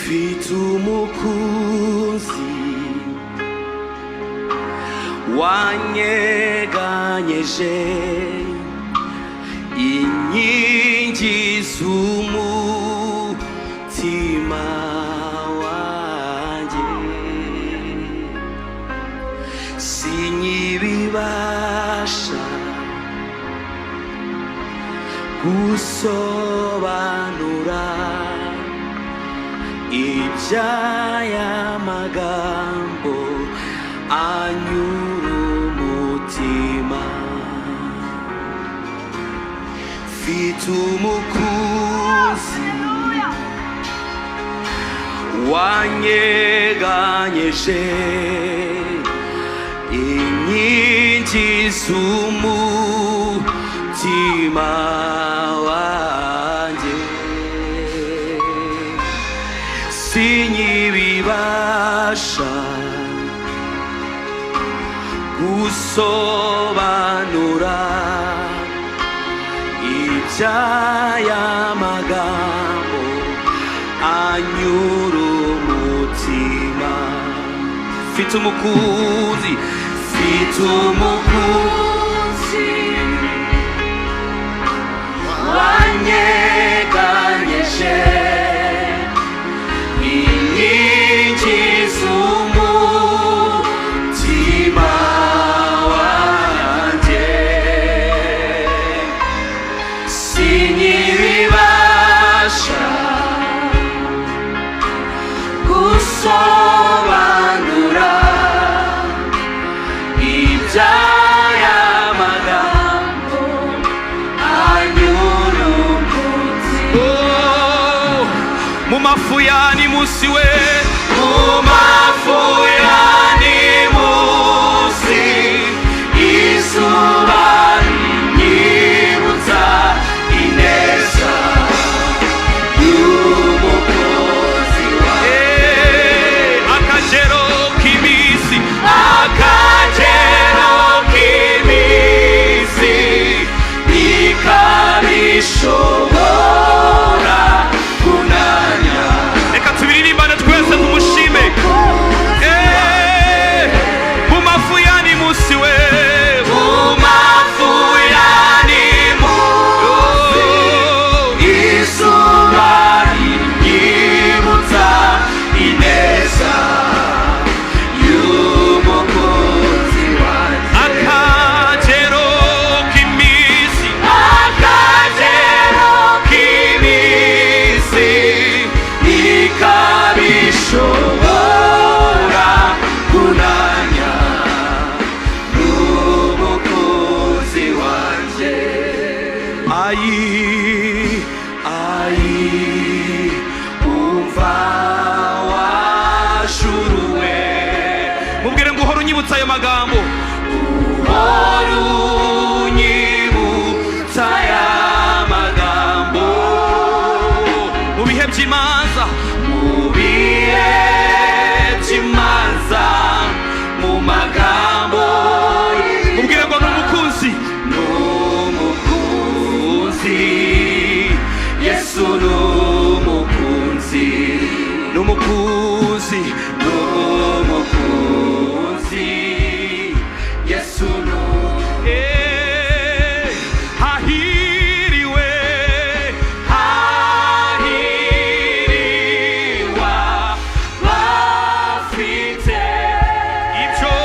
mfite umukunzi wanyeganyeje inkingi z'umutima wanjye, sinyibibasha gusobanura iby'aya magambo anyura umutima. Mfite umukunzi wanyeganyeje inkingi z'umutima wanjye, sinyibibasha gusobanura iby'aya magambo anyura umutima. Mfite umukunzi, mfite umukunzi wanyeganyeje inkingi z'umutima wanjye, sinyibibasha gusobanura iby'aya magambo anyura umutima. Mu mafu ya nimusi we, mu mafu ya nimusi, izuba rinyibutsa ineza y'umukozi wawe. Akagero k'iminsi, akagero k'iminsi ntikabishobora kunanya. Reka tubiririmbane twese tumushime. Mu mafu ya nimusi we, mu mafu ya nimusi, izuba rinyibutsa ineza y'umukozi wanjye. Akagero k'iminsi, akagero k'iminsi ntikabishobora kunanya n'umukozi wanjye. Umva washuruwe, mubwire ngo uhora unyibutsa ayo magambo, uhora unyibutsa aya magambo mu bihe by'imanza, mu bihe by'imanza, mu magambo. Mubwire ngo ni umukunzi, ni umukunzi, Yesu ni umukunzi, ni umukunzi, ni umukunzi, Yesu ni hahiriwe, hahiriwa bafite ibyo